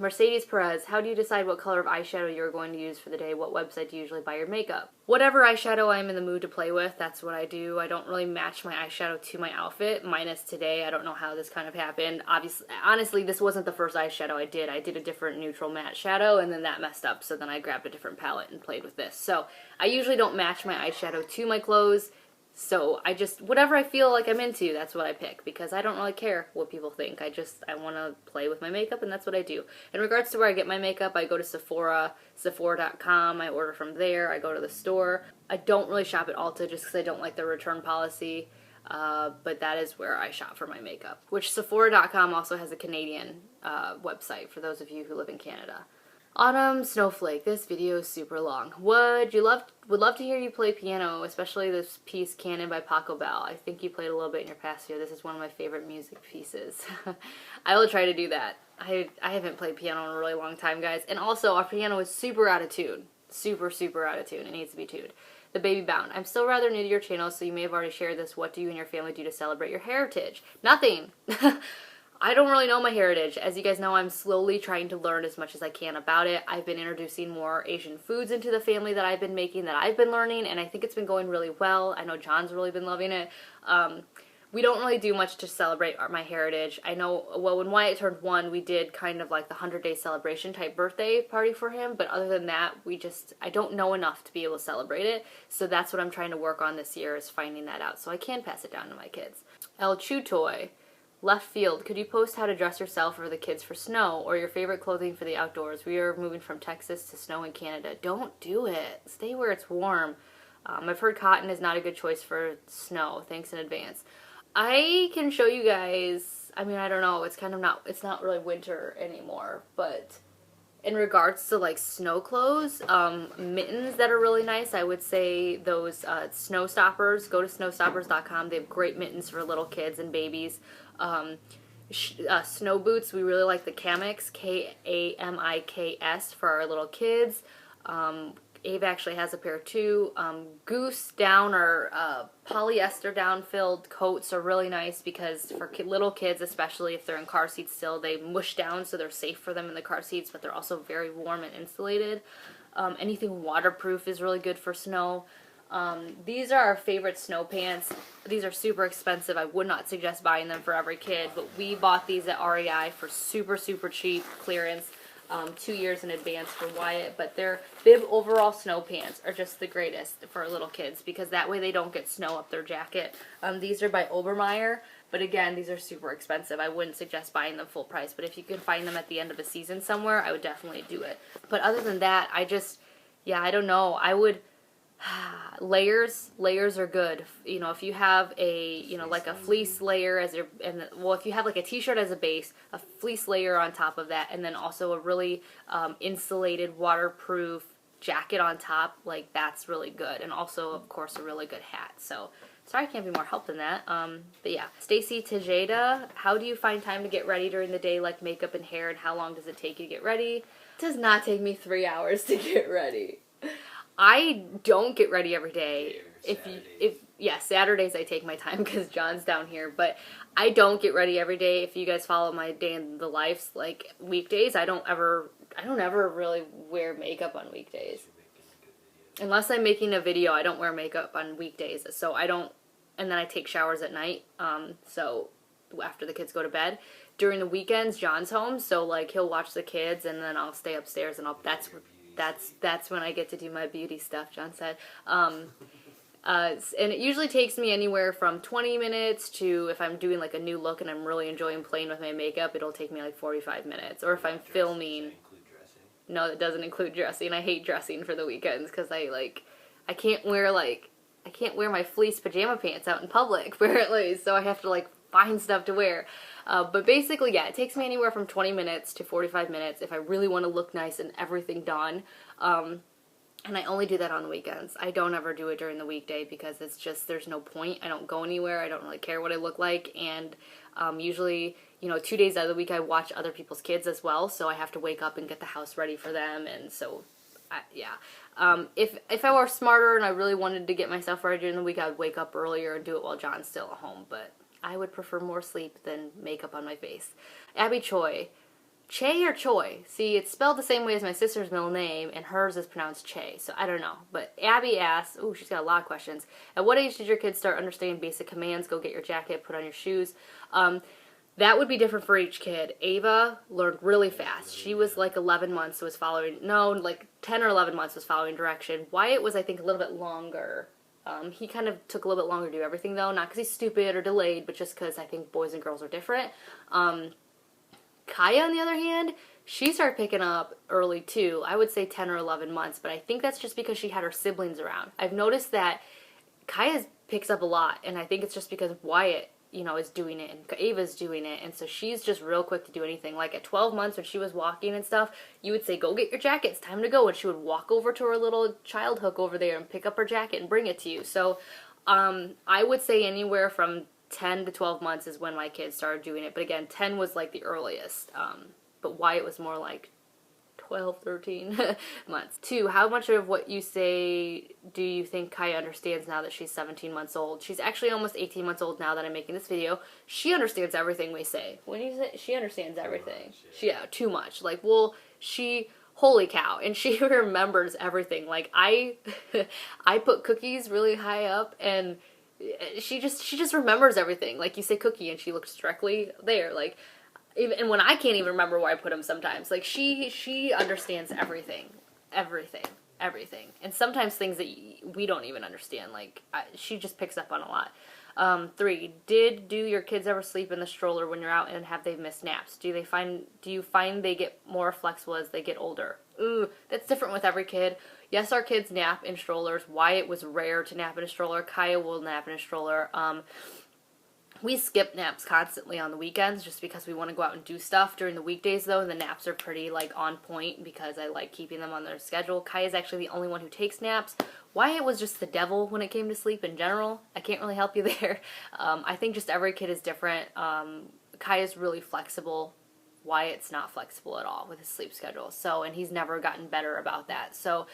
Mercedes Perez, how do you decide what color of eyeshadow you're going to use for the day? What website do you usually buy your makeup? Whatever eyeshadow I'm in the mood to play with, that's what I do. I don't really match my eyeshadow to my outfit, minus today. I don't know how this kind of happened. Obviously, honestly, this wasn't the first eyeshadow I did. I did a different neutral matte shadow, and then that messed up, so then I grabbed a different palette and played with this. So I usually don't match my eyeshadow to my clothes. So I just, whatever I feel like I'm into, that's what I pick, because I don't really care what people think. I want to play with my makeup, and that's what I do. In regards to where I get my makeup, I go to Sephora, Sephora.com, I order from there, I go to the store. I don't really shop at Ulta just because I don't like the return policy, but that is where I shop for my makeup. Which Sephora.com also has a Canadian website for those of you who live in Canada. Autumn Snowflake. This video is super long. Would love to hear you play piano, especially this piece Canon by Paco Bell. I think you played a little bit in your past year. This is one of my favorite music pieces. I will try to do that. I haven't played piano in a really long time, guys. And also, our piano is super out of tune. Super out of tune. It needs to be tuned. The Baby Bound. I'm still rather new to your channel, so you may have already shared this. What do you and your family do to celebrate your heritage? Nothing. I don't really know my heritage. As you guys know, I'm slowly trying to learn as much as I can about it. I've been introducing more Asian foods into the family that I've been making, that I've been learning, and I think it's been going really well. I know John's really been loving it. We don't really do much to celebrate my heritage. I know, well, when Wyatt turned 1, we did kind of like the 100-day celebration type birthday party for him, but other than that, I don't know enough to be able to celebrate it, so that's what I'm trying to work on this year, is finding that out, so I can pass it down to my kids. El Chew Toy. Left field, could you post how to dress yourself or the kids for snow, or your favorite clothing for the outdoors? We are moving from Texas to snow in Canada. Don't do it. Stay where it's warm. I've heard cotton is not a good choice for snow. Thanks in advance. I can show you guys, I mean, I don't know, it's not really winter anymore, but in regards to like snow clothes, mittens that are really nice, I would say those snow stoppers. Go to snowstoppers.com. They have great mittens for little kids and babies. Snow boots, we really like the Kamiks, K-A-M-I-K-S, for our little kids. Ava actually has a pair too. Goose down or polyester down filled coats are really nice because for little kids, especially if they're in car seats still, they mush down so they're safe for them in the car seats, but they're also very warm and insulated. Anything waterproof is really good for snow. These are our favorite snow pants. These are super expensive. I would not suggest buying them for every kid, but we bought these at REI for super cheap clearance 2 years in advance for Wyatt, but their bib overall snow pants are just the greatest for little kids because that way they don't get snow up their jacket. These are by Obermeyer, but again, these are super expensive. I wouldn't suggest buying them full price, but if you can find them at the end of a season somewhere, I would definitely do it. But other than that, I don't know. I would... layers are good. You know, if you have a, like a fleece layer as your, if you have like a t-shirt as a base, a fleece layer on top of that, and then also a really insulated, waterproof jacket on top, like that's really good. And also, of course, a really good hat. So, sorry I can't be more help than that. But yeah. Stacy Tejeda, how do you find time to get ready during the day, like makeup and hair, and how long does it take you to get ready? It does not take me 3 hours to get ready. I don't get ready every day. Saturdays I take my time because John's down here, but I don't get ready every day. If you guys follow my day in the life, like weekdays, I don't ever really wear makeup on weekdays. Unless I'm making a video, I don't wear makeup on weekdays. So I don't, and then I take showers at night. So after the kids go to bed. During the weekends, John's home, so like he'll watch the kids and then I'll stay upstairs and that's when I get to do my beauty stuff, John said. And it usually takes me anywhere from 20 minutes to, if I'm doing like a new look and I'm really enjoying playing with my makeup, it'll take me like 45 minutes. Or if I'm filming, no, it doesn't include dressing. I hate dressing for the weekends because I can't wear my fleece pajama pants out in public apparently, so I have to like find stuff to wear. But basically, yeah, it takes me anywhere from 20 minutes to 45 minutes if I really want to look nice and everything done. And I only do that on the weekends. I don't ever do it during the weekday because it's just, there's no point. I don't go anywhere. I don't really care what I look like. And usually, 2 days out of the week I watch other people's kids as well. So I have to wake up and get the house ready for them. And so, if I were smarter and I really wanted to get myself ready during the week, I would wake up earlier and do it while John's still at home. But I would prefer more sleep than makeup on my face. Abby Choi, Che or Choi? See, it's spelled the same way as my sister's middle name, and hers is pronounced Che, so I don't know. But Abby asks, ooh, she's got a lot of questions. At what age did your kids start understanding basic commands? Go get your jacket, put on your shoes. That would be different for each kid. Ava learned really fast. She was like 11 months, was following, no, like 10 or 11 months was following direction. Wyatt was, I think, a little bit longer. He kind of took a little bit longer to do everything, though. Not because he's stupid or delayed, but just because I think boys and girls are different. Kaya, on the other hand, she started picking up early, too. I would say 10 or 11 months, but I think that's just because she had her siblings around. I've noticed that Kaya picks up a lot, and I think it's just because Wyatt, you know, is doing it, and Ava's doing it, and so she's just real quick to do anything. Like, at 12 months, when she was walking and stuff, you would say, go get your jacket, it's time to go, and she would walk over to her little child hook over there and pick up her jacket and bring it to you. So, I would say anywhere from 10 to 12 months is when my kids started doing it, but again, 10 was, like, the earliest, but Wyatt was more like 12, 13 months. 2, how much of what you say do you think Kaya understands now that she's 17 months old? She's actually almost 18 months old now that I'm making this video. She understands everything we say. When you say she understands everything. Yeah, too much. Like, well, holy cow, and she remembers everything. Like, I put cookies really high up, and she just remembers everything. Like, you say cookie, and she looks directly there. Like, and when I can't even remember where I put them sometimes. Like, she understands everything. And sometimes things that we don't even understand. Like, she just picks up on a lot. 3, do your kids ever sleep in the stroller when you're out, and have they missed naps? Do you find they get more flexible as they get older? Ooh, that's different with every kid. Yes, our kids nap in strollers. Wyatt was rare to nap in a stroller. Kaya will nap in a stroller. We skip naps constantly on the weekends just because we want to go out and do stuff. During the weekdays, though, the naps are pretty, like, on point because I like keeping them on their schedule. Kaya's actually the only one who takes naps. Wyatt was just the devil when it came to sleep in general. I can't really help you there. I think just every kid is different. Kaya's really flexible. Wyatt's not flexible at all with his sleep schedule. So, and he's never gotten better about that. So,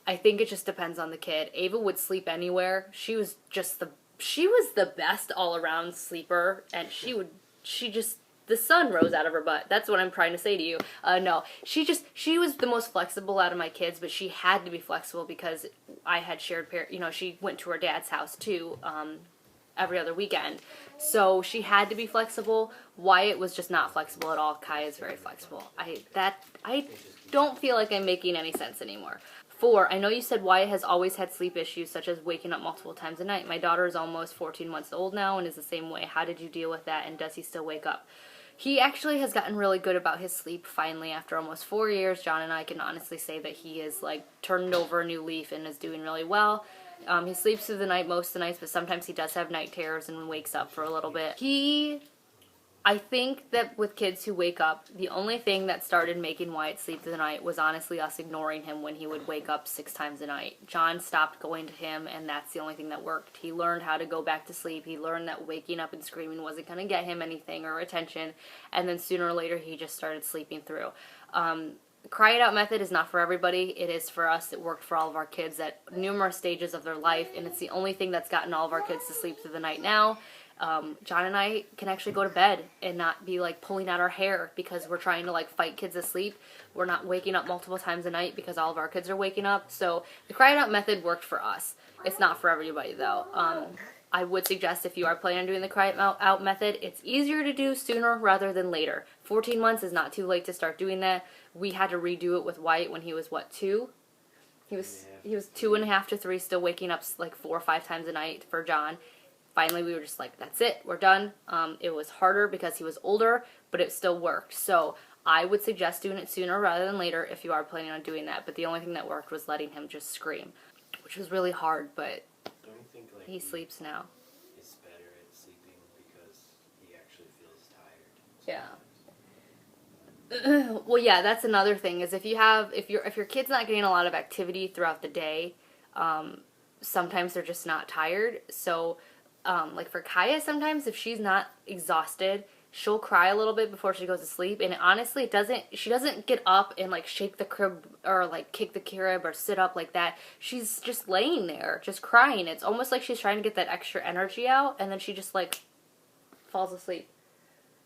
I think it just depends on the kid. Ava would sleep anywhere. She was the best all-around sleeper, and the sun rose out of her butt. That's what I'm trying to say to you. No, she was the most flexible out of my kids, but she had to be flexible because I had shared she went to her dad's house too, every other weekend. So she had to be flexible. Wyatt was just not flexible at all. Kaya's very flexible. I don't feel like I'm making any sense anymore. 4, I know you said Wyatt has always had sleep issues, such as waking up multiple times a night. My daughter is almost 14 months old now and is the same way. How did you deal with that, and does he still wake up? He actually has gotten really good about his sleep finally after almost 4 years. John and I can honestly say that he is, like, turned over a new leaf and is doing really well. He sleeps through the night most of the nights, but sometimes he does have night terrors and wakes up for a little bit. I think that with kids who wake up, the only thing that started making Wyatt sleep through the night was honestly us ignoring him when he would wake up 6 times a night. John stopped going to him, and that's the only thing that worked. He learned how to go back to sleep. He learned that waking up and screaming wasn't going to get him anything or attention, and then sooner or later he just started sleeping through. Cry it out method is not for everybody. It is for us. It worked for all of our kids at numerous stages of their life, and it's the only thing that's gotten all of our kids to sleep through the night now. John and I can actually go to bed and not be, like, pulling out our hair because we're trying to, like, fight kids asleep. We're not waking up multiple times a night because all of our kids are waking up. So the cry it out method worked for us. It's not for everybody, though. I would suggest if you are planning on doing the cry it out method, it's easier to do sooner rather than later. 14 months is not too late to start doing that. We had to redo it with Wyatt when he was, 2? He was 2.5 to 3, still waking up, like, 4 or 5 times a night for John. Finally, we were just like, that's it, we're done. It was harder because he was older, but it still worked. So I would suggest doing it sooner rather than later if you are planning on doing that. But the only thing that worked was letting him just scream, which was really hard, but don't you think, like, he sleeps now. He's better at sleeping because he actually feels tired. Yeah. Well, yeah, that's another thing is if your kid's not getting a lot of activity throughout the day, sometimes they're just not tired. So like for Kaya, sometimes if she's not exhausted, she'll cry a little bit before she goes to sleep, and honestly, she doesn't get up and, like, shake the crib or, like, kick the crib or sit up like that. She's just laying there, just crying. It's almost like she's trying to get that extra energy out, and then she just, like, falls asleep.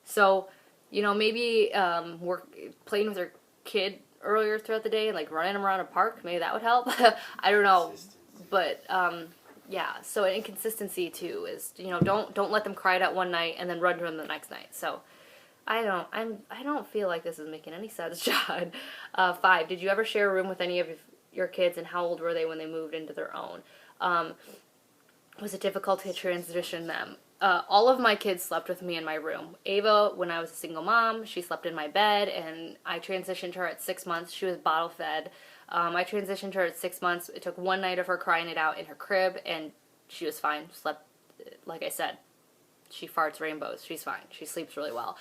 So maybe work playing with their kid earlier throughout the day and like running them around a park. Maybe that would help. I don't know, Consistency. but yeah. So inconsistency too is don't let them cry it out one night and then run to them the next night. So I don't feel like this is making any sense, John. 5. Did you ever share a room with any of your kids, and how old were they when they moved into their own? Was it difficult to transition them? All of my kids slept with me in my room. Ava, when I was a single mom, she slept in my bed, and I transitioned her at 6 months. She was bottle fed. I transitioned her at 6 months. It took one night of her crying it out in her crib, and she was fine. Slept, like I said, she farts rainbows. She's fine. She sleeps really well.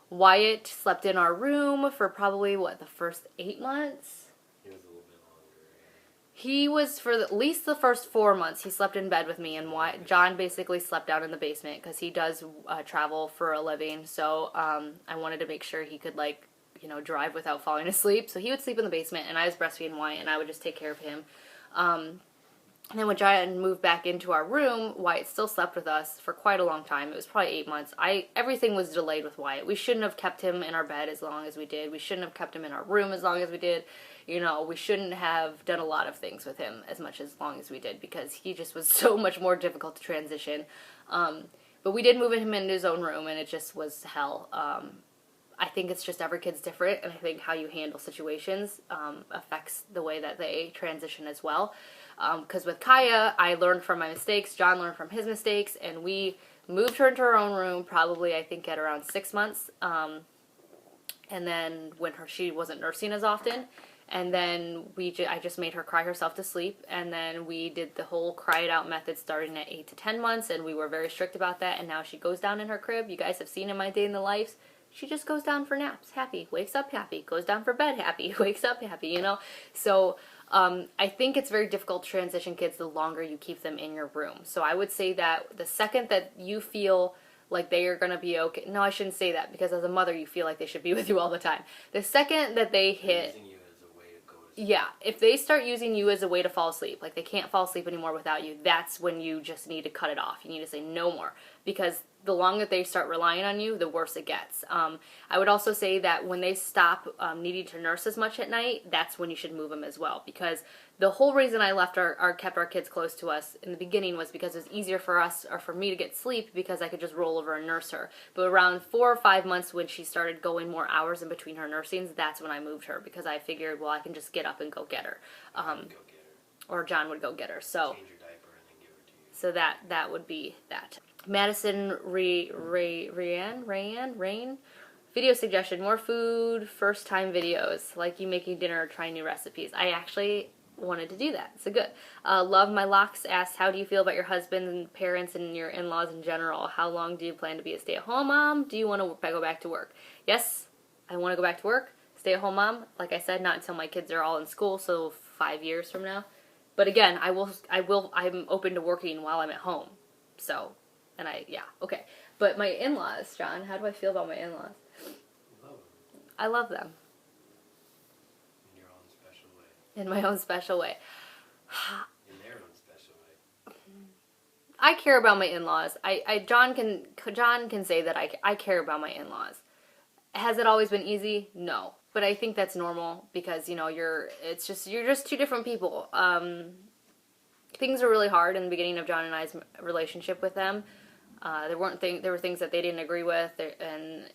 Wyatt slept in our room for probably, the first 8 months? He was a little bit longer. He was, for at least the first 4 months, he slept in bed with me, and John basically slept down in the basement because he does travel for a living, so I wanted to make sure he could, drive without falling asleep. So he would sleep in the basement, and I was breastfeeding Wyatt, and I would just take care of him. And then when John moved back into our room, Wyatt still slept with us for quite a long time. It was probably 8 months. Everything was delayed with Wyatt. We shouldn't have kept him in our bed as long as we did. We shouldn't have kept him in our room as long as we did. We shouldn't have done a lot of things with him as long as we did, because he just was so much more difficult to transition. But we did move him into his own room, and it just was hell. I think it's just every kid's different, and I think how you handle situations affects the way that they transition as well. Because with Kaya, I learned from my mistakes, John learned from his mistakes, and we moved her into her own room probably, I think, at around 6 months. And then when she wasn't nursing as often, and then I just made her cry herself to sleep, and then we did the whole cry it out method starting at 8 to 10 months, and we were very strict about that, and now she goes down in her crib. You guys have seen in my day in the life, she just goes down for naps, happy, wakes up happy, goes down for bed happy, wakes up happy, So I think it's very difficult to transition kids the longer you keep them in your room. So I would say that the second that you feel like they are going to be okay, no, I shouldn't say that, because as a mother you feel like they should be with you all the time. The second that they hit... Using you as a way to go to sleep. Yeah, if they start using you as a way to fall asleep, like they can't fall asleep anymore without you, that's when you just need to cut it off. You need to say no more, because the longer they start relying on you, the worse it gets. I would also say that when they stop needing to nurse as much at night, that's when you should move them as well, because the whole reason I left kept our kids close to us in the beginning was because it was easier for us, or for me, to get sleep, because I could just roll over and nurse her. But around 4 or 5 months, when she started going more hours in between her nursings, that's when I moved her, because I figured, well, I can just get up and go get her. Go get her. Or John would go get her. So Change your diaper and then give her to you. So that would be that. Madison Rain. Video suggestion: more food, first time videos, like you making dinner or trying new recipes. I actually wanted to do that. So good. Love My Locks asked, how do you feel about your husband and parents and your in-laws in general? How long do you plan to be a stay-at-home mom? Do you want to go back to work? Yes, I want to go back to work. Stay-at-home mom, like I said, not until my kids are all in school, so 5 years from now. But again, I'm open to working while I'm at home. So, okay. But my in-laws, John, how do I feel about my in-laws? Love them. I love them. In your own special way. In my own special way. In their own special way. I care about my in-laws. John can say that I care about my in-laws. Has it always been easy? No. But I think that's normal, because you're just two different people. Things were really hard in the beginning of John and I's relationship with them. There were things that they didn't agree with, and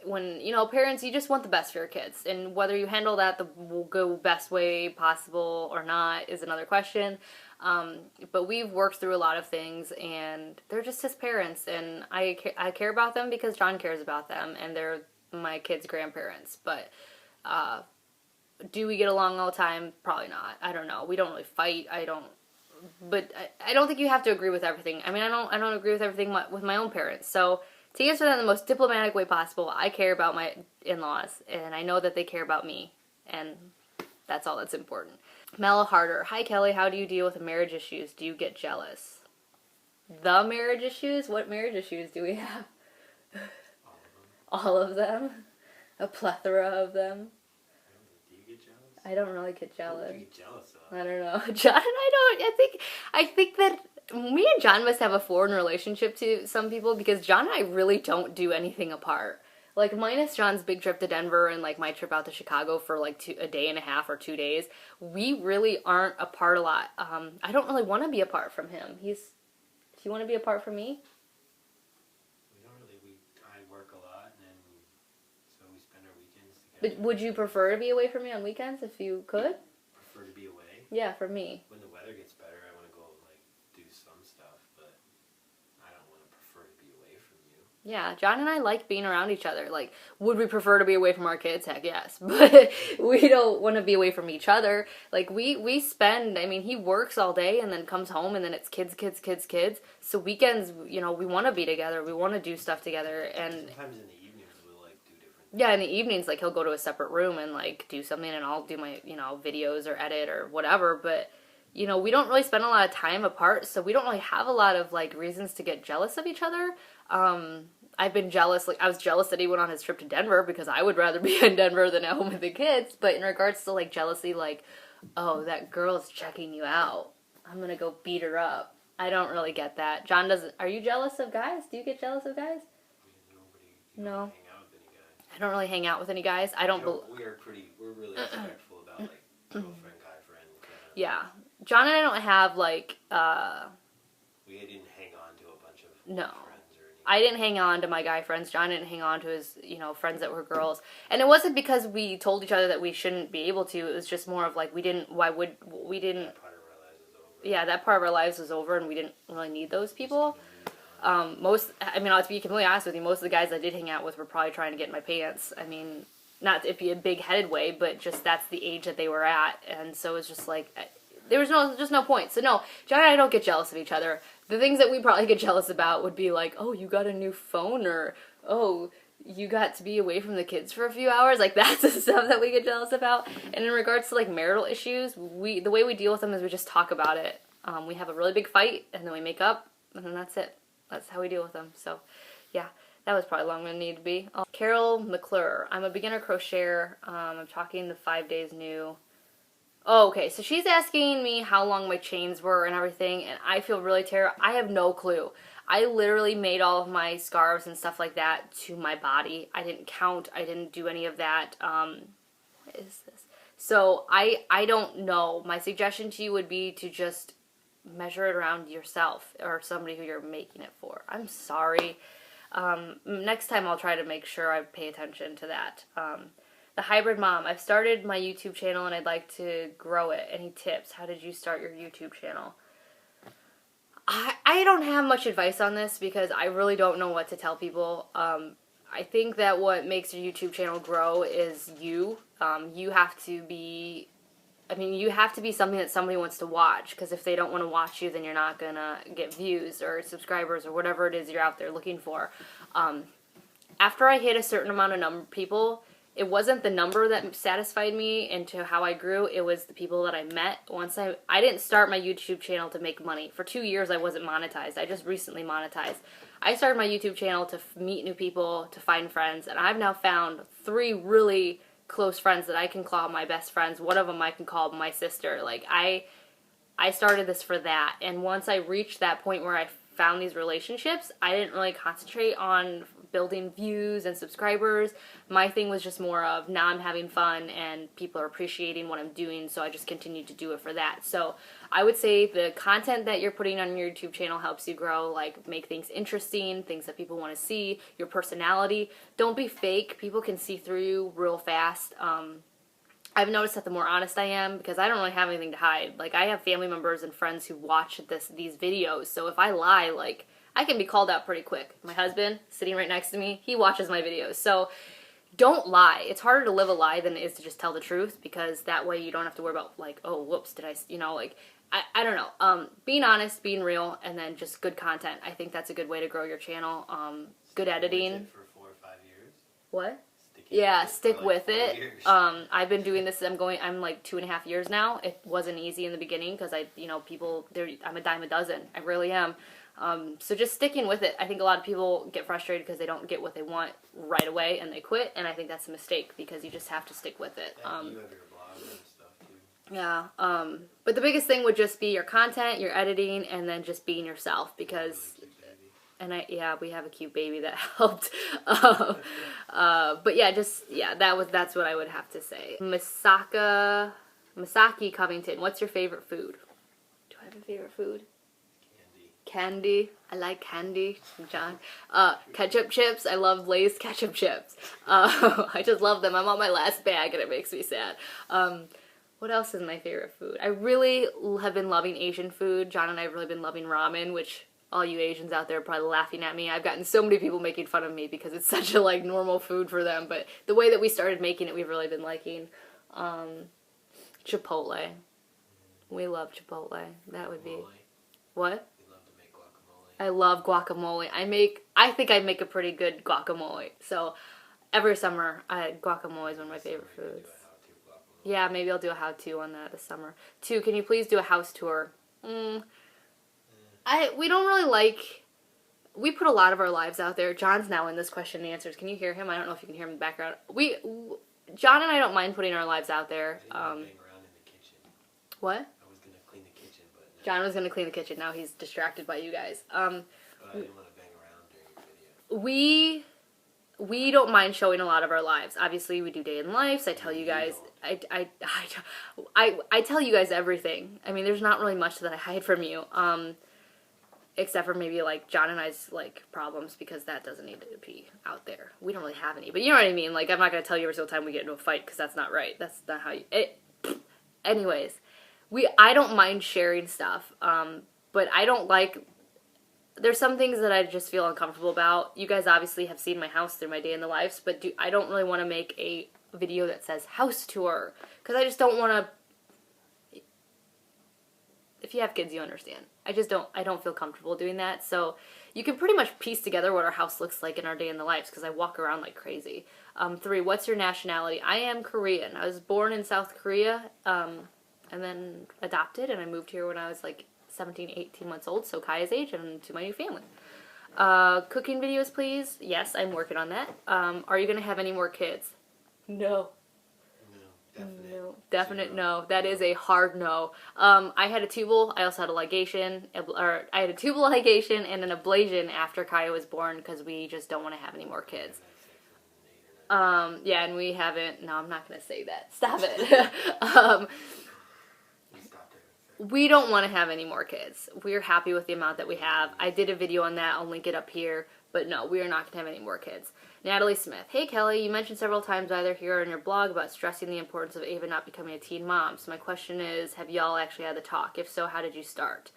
when parents, you just want the best for your kids, and whether you handle that the best way possible or not is another question. But we've worked through a lot of things, and they're just his parents, and I care about them because John cares about them, and they're my kids' grandparents. But do we get along all the time? Probably not. I don't know. We don't really fight. But I don't think you have to agree with everything. I mean, I don't agree with everything with my own parents. So to answer that in the most diplomatic way possible, I care about my in-laws, and I know that they care about me, and that's all that's important. Mela Harder. Hi, Kelly. How do you deal with the marriage issues? Do you get jealous? The marriage issues? What marriage issues do we have? All of them? A plethora of them? Do you get jealous? I don't really get jealous. What do you get jealous of? I don't know. John and I think that me and John must have a foreign relationship to some people, because John and I really don't do anything apart. like minus John's big trip to Denver and like my trip out to Chicago for like a day and a half or 2 days, we really aren't apart a lot. I don't really want to be apart from him. Do you want to be apart from me? We don't really. I work a lot, and then so we spend our weekends together. But would you prefer to be away from me on weekends if you could? Prefer to be away? Yeah, for me. When the weather gets better, I want to go like do some stuff, but I don't want to prefer to be away from you. Yeah, John and I like being around each other. Like, would we prefer to be away from our kids? Heck, yes. But we don't want to be away from each other. Like, we spend, I mean, he works all day and then comes home and then it's kids. So weekends, you know, we want to be together. We want to do stuff together. And sometimes in the evenings we'll like do different things. yeah, in the evenings, like, he'll go to a separate room and, like, do something and I'll do my, you know, videos or edit or whatever. But, you know, we don't really spend a lot of time apart, so we don't really have a lot of, like, reasons to get jealous of each other. I've been jealous, like, I was jealous that he went on his trip to Denver because I would rather be in Denver than at home with the kids. But in regards to, like, jealousy, like, oh, that girl's checking you out, I'm gonna go beat her up. I don't really get that. John doesn't. Are you jealous of guys? Do you get jealous of guys? Nobody. No. Hang out with any guys. I don't really hang out with any guys. I don't. We're really respectful about like girlfriend, guy friend. Yeah, John and I don't have like. We didn't hang on to a bunch of No. friends or anything. I didn't hang on to my guy friends. John didn't hang on to his, you know, friends that were girls. And it wasn't because we told each other that we shouldn't be able to. It was just more of like we didn't. Why would we didn't? That part of our lives is over. Yeah, that part of our lives was over, and we didn't really need those people. I mean, I'll be completely honest with you, most of the guys I did hang out with were probably trying to get in my pants. I mean, not to be a big-headed way, but just that's the age that they were at, and so it's just like, there was just no point. So no, John and I don't get jealous of each other. The things that we probably get jealous about would be like, oh, you got a new phone, or, oh, you got to be away from the kids for a few hours. Like, that's the stuff that we get jealous about. And in regards to, like, marital issues, the way we deal with them is we just talk about it. We have a really big fight, and then we make up, and then that's it. That's how we deal with them. So, yeah, that was probably longer than it needed to be. Carol McClure. I'm a beginner crocheter. I'm talking the 5 days new. Oh, okay, so she's asking me how long my chains were and everything, and I feel really terrible. I have no clue. I literally made all of my scarves and stuff like that to my body. I didn't count. I didn't do any of that. What is this? So I don't know. My suggestion to you would be to just measure it around yourself or somebody who you're making it for. I'm sorry. Next time I'll try to make sure I pay attention to that. The Hybrid Mom. I've started my YouTube channel and I'd like to grow it. Any tips? How did you start your YouTube channel? I don't have much advice on this because I really don't know what to tell people. I think that what makes your YouTube channel grow is you. You have to be... I mean, you have to be something that somebody wants to watch, because if they don't want to watch you, then you're not going to get views or subscribers or whatever it is you're out there looking for. After I hit a certain amount of people, it wasn't the number that satisfied me into how I grew, it was the people that I met. Once I didn't start my YouTube channel to make money. For 2 years, I wasn't monetized. I just recently monetized. I started my YouTube channel to meet new people, to find friends, and I've now found 3 really close friends that I can call my best friends. One of them I can call my sister. Like, I started this for that, and once I reached that point where I found these relationships, I didn't really concentrate on building views and subscribers. My thing was just more of, now I'm having fun and people are appreciating what I'm doing, so I just continued to do it for that. So I would say the content that you're putting on your YouTube channel helps you grow, like make things interesting, things that people want to see, your personality. Don't be fake. People can see through you real fast. I've noticed that the more honest I am, because I don't really have anything to hide. Like, I have family members and friends who watch these videos, so if I lie, like, I can be called out pretty quick. My husband, sitting right next to me, he watches my videos. So don't lie. It's harder to live a lie than it is to just tell the truth, because that way you don't have to worry about, like, oh, whoops, did I, you know, like, I don't know. Being honest, being real, and then just good content. I think that's a good way to grow your channel. Good editing. For 4 or 5 years? What? Yeah, stick with it. Years. I've been doing this. I'm like 2.5 years now. It wasn't easy in the beginning because I'm a dime a dozen. I really am. So just sticking with it. I think a lot of people get frustrated because they don't get what they want right away and they quit. And I think that's a mistake because you just have to stick with it. You have your blog and stuff too. Yeah. But the biggest thing would just be your content, your editing, and then just being yourself, because And we have a cute baby that helped. But yeah, that's what I would have to say. Misaki Covington, what's your favorite food? Do I have a favorite food? Candy. I like candy, John. Ketchup chips. I love Lay's ketchup chips. I just love them. I'm on my last bag and it makes me sad. What else is my favorite food? I really have been loving Asian food. John and I have really been loving ramen, which all you Asians out there are probably laughing at me. I've gotten so many people making fun of me because it's such a like normal food for them. But the way that we started making it, we've really been liking. Chipotle. We love Chipotle. That would be... What? I love guacamole. I think I make a pretty good guacamole. So every summer, guacamole is one of my favorite foods. Yeah, maybe I'll do a how-to on that this summer. 2, can you please do a house tour? We don't really like... We put a lot of our lives out there. John's now in this question and answers. Can you hear him? I don't know if you can hear him in the background. John and I don't mind putting our lives out there. What? John was going to clean the kitchen. Now he's distracted by you guys. But I didn't want to bang around during your video. We don't mind showing a lot of our lives. Obviously, we do day in lives. I tell you guys... I tell you guys everything. I mean, there's not really much that I hide from you. Except for maybe, like, John and I's, like, problems, because that doesn't need to be out there. We don't really have any. But you know what I mean? Like, I'm not going to tell you every single time we get into a fight, because that's not right. That's not how you... Anyways... I don't mind sharing stuff, but I don't like, there's some things that I just feel uncomfortable about. You guys obviously have seen my house through my day in the lives, but I don't really want to make a video that says house tour, because I just don't want to, if you have kids, you understand. I don't feel comfortable doing that, so you can pretty much piece together what our house looks like in our day in the lives, because I walk around like crazy. 3, what's your nationality? I am Korean. I was born in South Korea, and then adopted, and I moved here when I was like 17, 18 months old, so Kaya's age, and to my new family. Cooking videos, please. Yes, I'm working on that. Are you going to have any more kids? No. Definite no. That is a hard no. I had a tubal, I also had a ligation, I had a tubal ligation and an ablation after Kaya was born, because we just don't want to have any more kids. Yeah, and we haven't, no, I'm not going to say that. Stop it. We don't want to have any more kids. We're happy with the amount that we have. I did a video on that. I'll link it up here. But no, we are not going to have any more kids. Natalie Smith. Hey, Kelly. You mentioned several times either here or in your blog about stressing the importance of Ava not becoming a teen mom. So my question is, have y'all actually had the talk? If so, how did you start?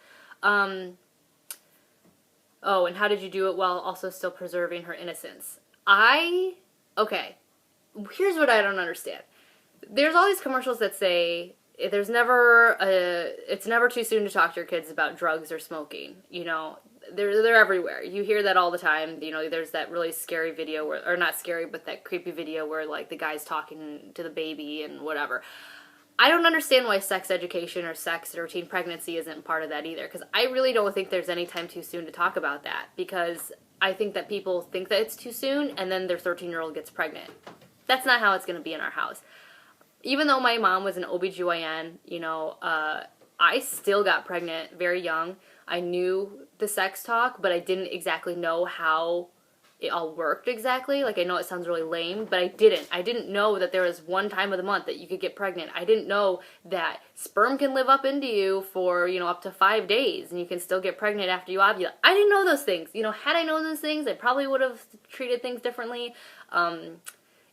Oh, and how did you do it while also still preserving her innocence? Okay. Here's what I don't understand. There's all these commercials that say... it's never too soon to talk to your kids about drugs or smoking. You know, they're everywhere. You hear that all the time. You know, there's that really scary video or not scary, but that creepy video where like the guy's talking to the baby and whatever. I don't understand why sex education or sex or teen pregnancy isn't part of that either, because I really don't think there's any time too soon to talk about that, because I think that people think that it's too soon and then their 13-year-old gets pregnant. That's not how it's going to be in our house. Even though my mom was an OBGYN, you know, I still got pregnant very young. I knew the sex talk, but I didn't exactly know how it all worked exactly. Like, I know it sounds really lame, but I didn't. I didn't know that there was one time of the month that you could get pregnant. I didn't know that sperm can live up into you for, you know, up to 5 days, and you can still get pregnant after you ovulate. I didn't know those things. You know, had I known those things, I probably would have treated things differently.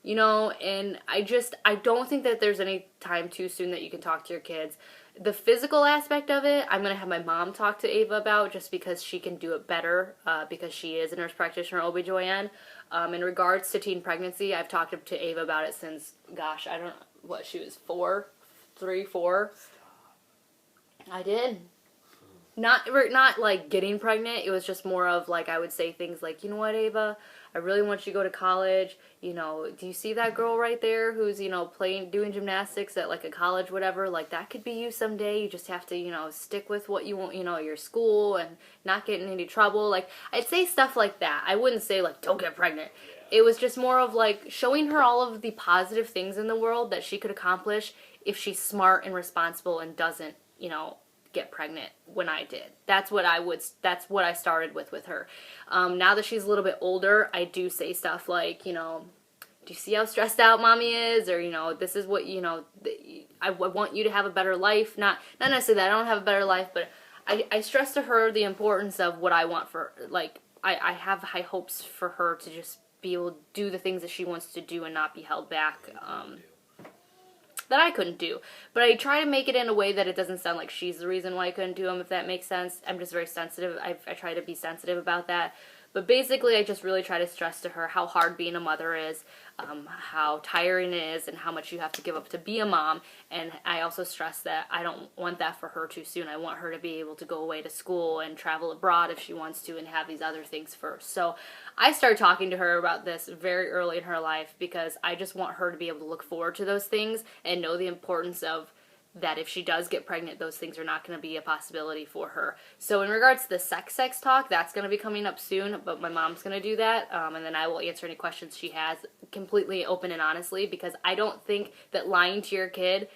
You know, and I don't think that there's any time too soon that you can talk to your kids. The physical aspect of it, I'm going to have my mom talk to Ava about, just because she can do it better, because she is a nurse practitioner, OBGYN. In regards to teen pregnancy, I've talked to Ava about it since, gosh, I don't know, what, she was 4? I did. Not like getting pregnant, it was just more of like, I would say things like, you know what, Ava, I really want you to go to college. You know, do you see that girl right there who's, you know, doing gymnastics at like a college, whatever? Like, that could be you someday. You just have to, you know, stick with what you want, you know, your school and not get in any trouble. Like, I'd say stuff like that. I wouldn't say like, don't get pregnant. It was just more of like showing her all of the positive things in the world that she could accomplish if she's smart and responsible and doesn't, you know, get pregnant when I did. That's what I started with her. Now that she's a little bit older, I do say stuff like, do you see how stressed out mommy is? Or, this is what, I want you to have a better life. Not necessarily that I don't have a better life, but I stress to her the importance of what I want for, like, I have high hopes for her to just be able to do the things that she wants to do and not be held back, that I couldn't do. But I try to make it in a way that it doesn't sound like she's the reason why I couldn't do them, if that makes sense. I'm just very sensitive. I try to be sensitive about that. But basically, I just really try to stress to her how hard being a mother is, how tiring it is, and how much you have to give up to be a mom. And I also stress that I don't want that for her too soon. I want her to be able to go away to school and travel abroad if she wants to and have these other things first. So I started talking to her about this very early in her life because I just want her to be able to look forward to those things and know the importance of that if she does get pregnant, those things are not going to be a possibility for her. So in regards to the sex talk, that's going to be coming up soon, but my mom's going to do that, and then I will answer any questions she has completely open and honestly, because I don't think that lying to your kid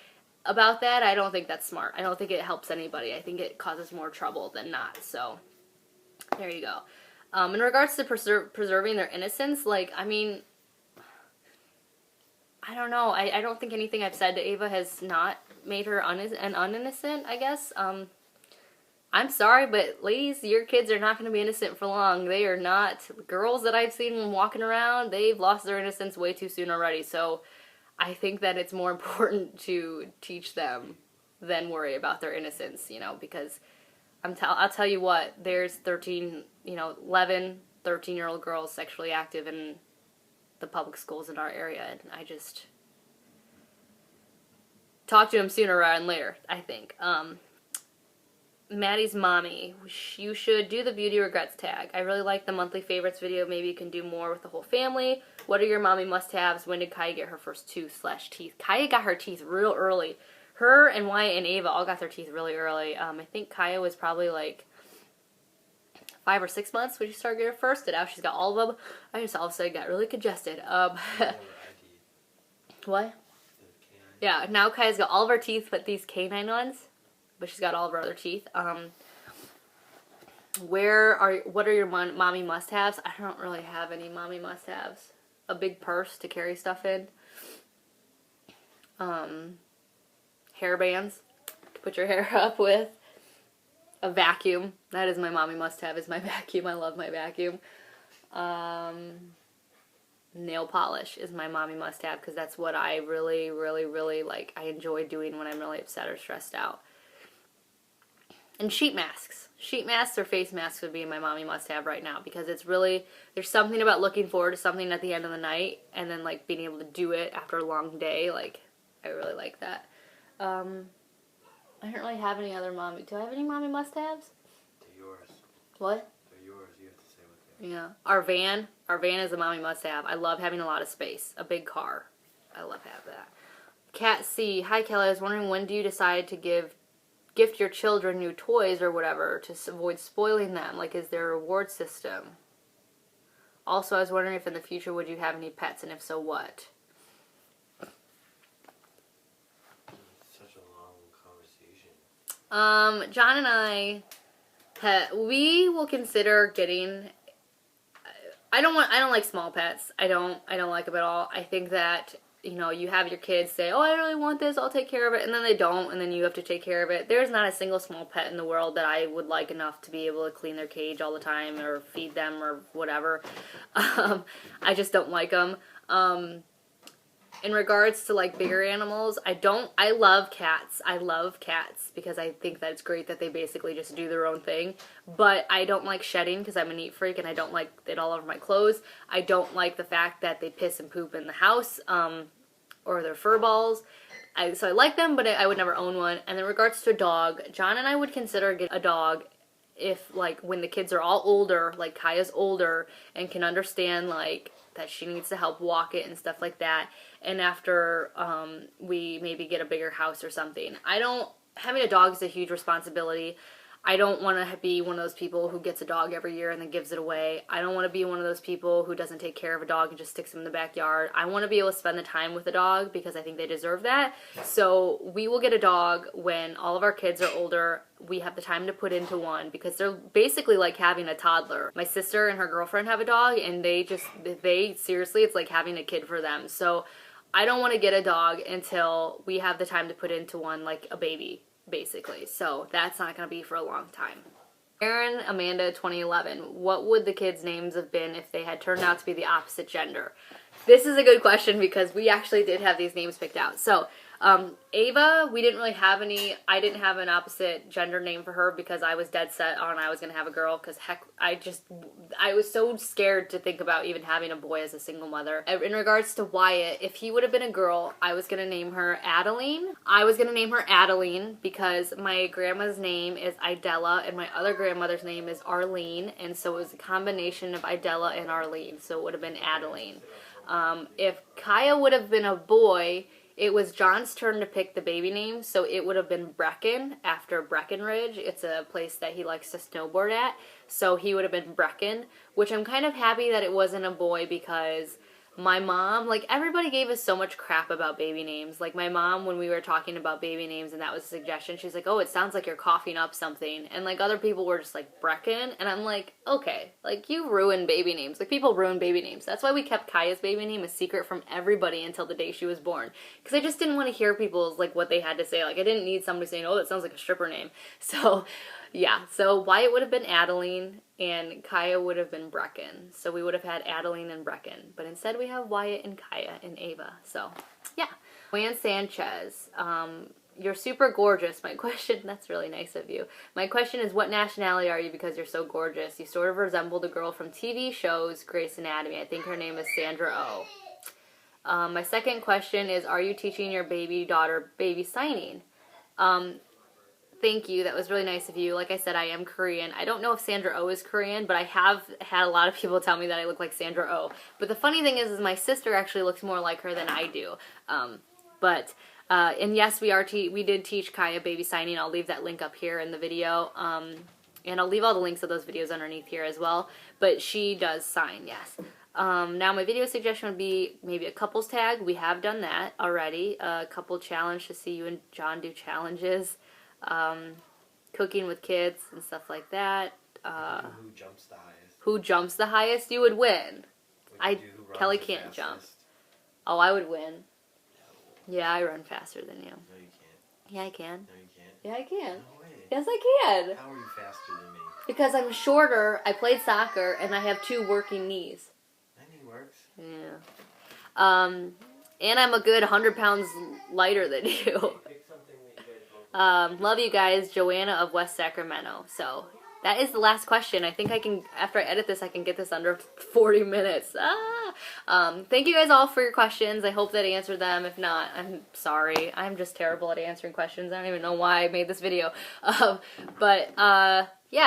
about that, I don't think that's smart. I don't think it helps anybody. I think it causes more trouble than not. So there you go. In regards to preserving their innocence, like, I mean, I don't know. I don't think anything I've said to Ava has not made her uninnocent, I guess. I'm sorry, but ladies, your kids are not going to be innocent for long. They are not. Girls that I've seen walking around, they've lost their innocence way too soon already. So I think that it's more important to teach them than worry about their innocence, because I'll tell you what, there's 11, 13-year-old girls sexually active in the public schools in our area, and I just talk to them sooner rather than later, I think. Maddie's mommy, you should do the beauty regrets tag. I really like the monthly favorites video. Maybe you can do more with the whole family. What are your mommy must-haves? When did Kaya get her first tooth/teeth? Kaya got her teeth real early. Her and Wyatt and Ava all got their teeth really early. I think Kaya was probably like 5 or 6 months when she started getting her first, and now she's got all of them. I just all of a sudden got really congested. What? Yeah, now Kaya's got all of her teeth but these canine ones, but she's got all of her other teeth. What are your mommy must-haves? I don't really have any mommy must-haves. A big purse to carry stuff in. Hair bands to put your hair up with. A vacuum. That is my mommy must-have, is my vacuum. I love my vacuum. Nail polish is my mommy must-have because that's what I really, really, really like. I enjoy doing when I'm really upset or stressed out. And sheet masks. Sheet masks or face masks would be my mommy must-have right now because it's really, there's something about looking forward to something at the end of the night and then like being able to do it after a long day. Like, I really like that. I don't really have any other mommy. Do I have any mommy must-haves? They're yours. What? They're yours. You have to say what they are. Yeah. Our van is a mommy must-have. I love having a lot of space. A big car. I love having that. Cat C. Hi, Kelly. I was wondering, when do you decide to gift your children new toys or whatever to avoid spoiling them? Like, is there a reward system? Also, I was wondering if in the future would you have any pets, and if so, what? Such a long conversation. John and I, we will consider getting. I don't like small pets. I don't like them at all. I think that, you have your kids say, oh, I really want this, I'll take care of it, and then they don't, and then you have to take care of it. There's not a single small pet in the world that I would like enough to be able to clean their cage all the time or feed them or whatever. I just don't like them. In regards to like bigger animals, I love cats. I love cats because I think that it's great that they basically just do their own thing. But I don't like shedding because I'm a neat freak and I don't like it all over my clothes. I don't like the fact that they piss and poop in the house, or their fur balls. So I like them, but I would never own one. And in regards to a dog, John and I would consider getting a dog if, like, when the kids are all older, like Kaya's older and can understand, like, that she needs to help walk it and stuff like that. And after we maybe get a bigger house or something. Having a dog is a huge responsibility. I don't want to be one of those people who gets a dog every year and then gives it away. I don't want to be one of those people who doesn't take care of a dog and just sticks him in the backyard. I want to be able to spend the time with a dog because I think they deserve that. So we will get a dog when all of our kids are older. We have the time to put into one because they're basically like having a toddler. My sister and her girlfriend have a dog, and they seriously, it's like having a kid for them. So I don't want to get a dog until we have the time to put into one like a baby, basically. So that's not going to be for a long time. Aaron, Amanda, 2011. What would the kids' names have been if they had turned out to be the opposite gender? This is a good question because we actually did have these names picked out. So Ava, we didn't really have any. I didn't have an opposite gender name for her because I was dead set on I was going to have a girl because heck, I was so scared to think about even having a boy as a single mother. In regards to Wyatt, if he would have been a girl, I was going to name her Adeline. I was going to name her Adeline because my grandma's name is Idella and my other grandmother's name is Arlene, and so it was a combination of Idella and Arlene, so it would have been Adeline. If Kaya would have been a boy, it was John's turn to pick the baby name, so it would have been Brecken after Breckenridge. It's a place that he likes to snowboard at, so he would have been Brecken, which I'm kind of happy that it wasn't a boy because my mom, like, everybody gave us so much crap about baby names. Like, my mom, when we were talking about baby names and that was a suggestion, she's like, oh, it sounds like you're coughing up something. And, like, other people were just like, Brecken. And I'm like, okay, like, you ruin baby names. Like, people ruin baby names. That's why we kept Kaya's baby name a secret from everybody until the day she was born. Because I just didn't want to hear people's, like, what they had to say. Like, I didn't need somebody saying, oh, that sounds like a stripper name. So, yeah. So, Wyatt would have been Adeline and Kaya would have been Brecken. So we would have had Adeline and Brecken. But instead we have Wyatt and Kaya and Ava. So, yeah. Joanne Sanchez, you're super gorgeous. My question, that's really nice of you. My question is, what nationality are you because you're so gorgeous? You sort of resemble the girl from TV shows Grey's Anatomy. I think her name is Sandra Oh. My second question is, are you teaching your baby daughter baby signing? Thank you. That was really nice of you. Like I said, I am Korean. I don't know if Sandra Oh is Korean, but I have had a lot of people tell me that I look like Sandra Oh. But the funny thing is my sister actually looks more like her than I do. And yes, we did teach Kaya baby signing. I'll leave that link up here in the video. And I'll leave all the links of those videos underneath here as well. But she does sign, yes. Now my video suggestion would be maybe a couples tag. We have done that already. A couple challenge to see you and John do challenges. Cooking with kids and stuff like that. Who jumps the highest? Who jumps the highest? You would win. Kelly can't jump. Oh, I would win. No. Yeah, I run faster than you. No, you can't. Yeah, I can. No, you can't. Yeah, I can. No way. Yes, I can. How are you faster than me? Because I'm shorter, I played soccer, and I have 2 working knees. That knee works. Yeah. And I'm a good 100 pounds lighter than you. Love you guys, Joanna of West Sacramento. So that is the last question. I think I can, after I edit this, I can get this under 40 minutes. Thank you guys all for your questions. I hope that answered them. If not, I'm sorry. I'm just terrible at answering questions. I don't even know why I made this video. Yeah,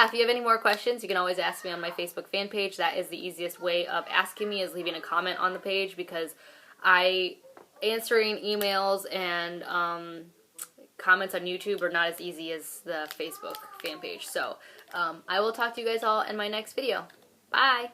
if you have any more questions, you can always ask me on my Facebook fan page. That is the easiest way of asking me, is leaving a comment on the page, because answering emails and comments on YouTube are not as easy as the Facebook fan page. So I will talk to you guys all in my next video. Bye!